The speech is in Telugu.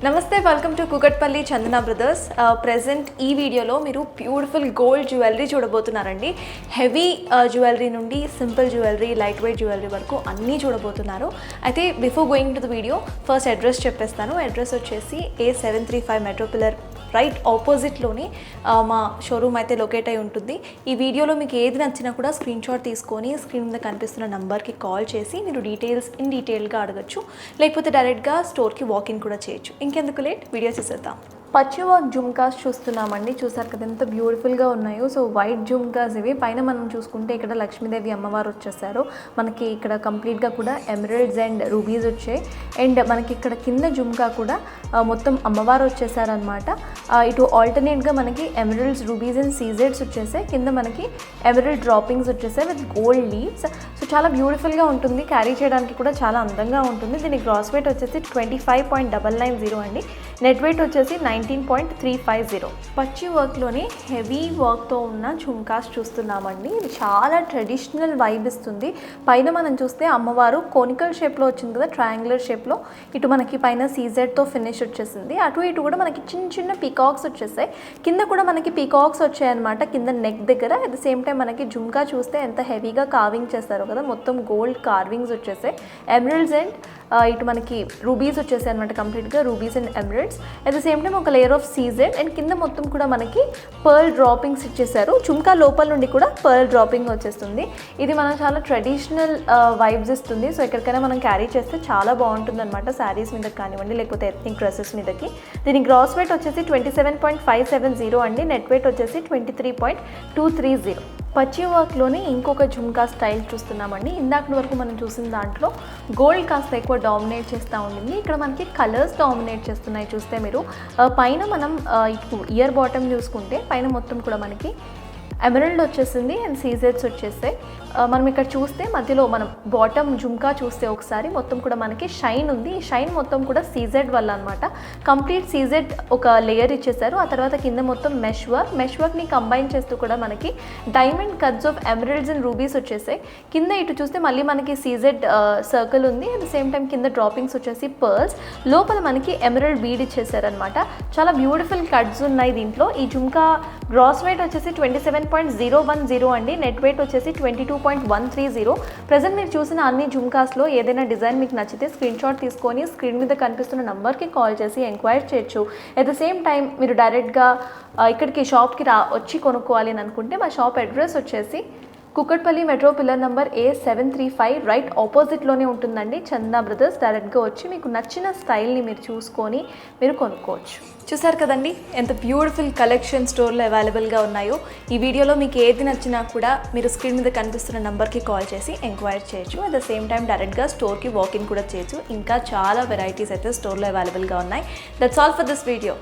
నమస్తే, welcome to Kukatpally Chandana brothers. Present ఈ వీడియోలో మీరు బ్యూటిఫుల్ గోల్డ్ జ్యువెలరీ చూడబోతున్నారండి. హెవీ జ్యువెలరీ నుండి simple jewellery, light weight jewellery వరకు అన్నీ చూడబోతున్నారు. అయితే before going to the video first address చెప్పేస్తాను. అడ్రస్ వచ్చేసి A735 మెట్రో పిల్లర్ రైట్ ఆపోజిట్లోని మా షోరూమ్ అయితే లొకేట్ అయి ఉంటుంది. ఈ వీడియోలో మీకు ఏది నచ్చినా కూడా స్క్రీన్ షాట్ తీసుకొని స్క్రీన్ మీద కనిపిస్తున్న నంబర్కి కాల్ చేసి మీరు డీటెయిల్గా అడగచ్చు, లేకపోతే డైరెక్ట్గా స్టోర్కి వాకిన్ కూడా చేయొచ్చు. ఇంకెందుకు లేట్, వీడియో చూసేద్దాం. పచ్చి వర్క్ జుమ్కాస్ చూస్తున్నామండి. చూసారు కదా ఎంత బ్యూటిఫుల్గా ఉన్నాయో. సో వైట్ జుమ్కాస్ ఇవి. పైన మనం చూసుకుంటే ఇక్కడ లక్ష్మీదేవి అమ్మవారు వచ్చేసారు. మనకి ఇక్కడ కంప్లీట్గా కూడా ఎమరల్డ్స్ అండ్ రూబీస్ వచ్చాయి. అండ్ మనకి ఇక్కడ కింద జుమ్కా కూడా మొత్తం అమ్మవారు వచ్చేసారనమాట. ఇటు ఆల్టర్నేట్గా మనకి ఎమరల్డ్స్, రూబీస్ అండ్ సీజెడ్స్ వచ్చేసాయి. కింద మనకి ఎమరల్డ్ డ్రాపింగ్స్ వచ్చేసాయి విత్ గోల్డ్ లీవ్స్. సో చాలా బ్యూటిఫుల్గా ఉంటుంది, క్యారీ చేయడానికి కూడా చాలా అందంగా ఉంటుంది. దీని గ్రాస్ వెయిట్ వచ్చేసి 25.990 అండి. నెట్ వెయిట్ వచ్చేసి 19.350. పచ్చి వర్క్లోని హెవీ వర్క్తో ఉన్న ఝుమ్కాస్ చూస్తున్నామండి. ఇది చాలా ట్రెడిషనల్ వైబ్ ఇస్తుంది. పైన మనం చూస్తే అమ్మవారు కోనికల్ షేప్లో వచ్చింది కదా, ట్రయాంగులర్ షేప్లో. ఇటు మనకి పైన సీజెడ్తో ఫినిష్ వచ్చేసింది. అటు ఇటు కూడా మనకి చిన్న చిన్న పీకాక్స్ వచ్చేసాయి. కింద కూడా మనకి పీకాక్స్ వచ్చాయన్నమాట, కింద నెక్ దగ్గర. అట్ ద సేమ్ టైం మనకి ఝుమ్కా చూస్తే ఎంత హెవీగా కార్వింగ్ చేస్తారో కదా, మొత్తం గోల్డ్ కార్వింగ్స్ వచ్చేసాయి. ఎమరల్డ్స్ అండ్ ఇటు మనకి రూబీస్ వచ్చేసాయి అనమాట, కంప్లీట్గా rubies and emeralds. At the same time ఒక లేయర్ ఆఫ్ సీజెడ్ అండ్ కింద మొత్తం కూడా మనకి పర్ల్ డ్రాపింగ్స్ ఇచ్చేసారు. చుమ్కా లోపల నుండి కూడా పర్ల్ డ్రాపింగ్ వచ్చేస్తుంది. ఇది మనం చాలా ట్రెడిషనల్ వైబ్స్ ఇస్తుంది. సో ఎక్కడికైనా మనం క్యారీ చేస్తే చాలా బాగుంటుంది అనమాట, శారీస్ మీదకి కానివ్వండి లేకపోతే ఎథ్నిక్ డ్రెస్సెస్ మీదకి. దీని గ్రాస్ వెయిట్ వచ్చేసి 27.570 అండి. నెట్ వెయిట్ వచ్చేసి 23.230. పచ్చి వర్క్లోని ఇంకొక జుమ్కా స్టైల్ చూస్తున్నామండి. ఇందాక వరకు మనం చూసిన దాంట్లో గోల్డ్ కాస్త ఎక్కువ డామినేట్ చేస్తూ ఉండింది. ఇక్కడ మనకి కలర్స్ డామినేట్ చేస్తున్నాయి. చూస్తే మీరు పైన మనం ఇయర్ బాటమ్ చూసుకుంటే పైన మొత్తం కూడా మనకి ఎమరల్డ్ వచ్చేసింది అండ్ సీజెడ్స్ వచ్చేసాయి. మనం ఇక్కడ చూస్తే మధ్యలో మనం బాటమ్ జుమ్కా చూస్తే ఒకసారి మొత్తం కూడా మనకి షైన్ ఉంది. ఈ షైన్ మొత్తం కూడా సీజెడ్ వల్ల అనమాట. కంప్లీట్ సీజెడ్ ఒక లేయర్ ఇచ్చేసారు. ఆ తర్వాత కింద మొత్తం మెష్ వర్క్ని కంబైన్ చేస్తూ కూడా మనకి diamond cuts off emeralds and rubies వచ్చేసాయి. కింద ఇటు చూస్తే మళ్ళీ మనకి సీజెడ్ సర్కిల్ ఉంది. అట్ ద సేమ్ టైం కింద డ్రాపింగ్స్ వచ్చేసి పర్ల్స్, లోపల మనకి ఎమరల్డ్ బీడ్ ఇచ్చేసారనమాట. చాలా బ్యూటిఫుల్ కట్స్ ఉన్నాయి దీంట్లో. ఈ జుమ్కా గ్రాస్ వెయిట్ వచ్చేసి 27.010 అండి. నెట్ వెయిట్ వచ్చేసి 22.130. ప్రజెంట్ మీరు చూసిన అన్ని జుమ్కాస్లో ఏదైనా డిజైన్ మీకు నచ్చితే స్క్రీన్ షాట్ తీసుకొని స్క్రీన్ మీద కనిపిస్తున్న నంబర్కి కాల్ చేసి ఎంక్వైరీ చేయొచ్చు. అట్ ద సేమ్ టైం మీరు డైరెక్ట్గా ఇక్కడికి షాప్కి వచ్చి కొనుక్కోవాలి అని అనుకుంటే మా షాప్ అడ్రస్ వచ్చేసి Kukatpally metro pillar number A735 right ఆపోజిట్లోనే ఉంటుందండి. చందన బ్రదర్స్. డైరెక్ట్గా వచ్చి మీకు నచ్చిన స్టైల్ని మీరు చూసుకొని మీరు కొనుక్కోవచ్చు. చూసారు కదండి ఎంత బ్యూటిఫుల్ కలెక్షన్ స్టోర్లో అవైలబుల్గా ఉన్నాయో. ఈ వీడియోలో మీకు ఏది నచ్చినా కూడా మీరు స్క్రీన్ మీద కనిపిస్తున్న నెంబర్కి కాల్ చేసి ఎంక్వైరీ చేయొచ్చు. అట్ ద సేమ్ టైం డైరెక్ట్గా స్టోర్కి వాకిన్ కూడా చేయొచ్చు. ఇంకా చాలా వెరైటీస్ అయితే స్టోర్లో అవైలబుల్గా ఉన్నాయి. That's all for this video.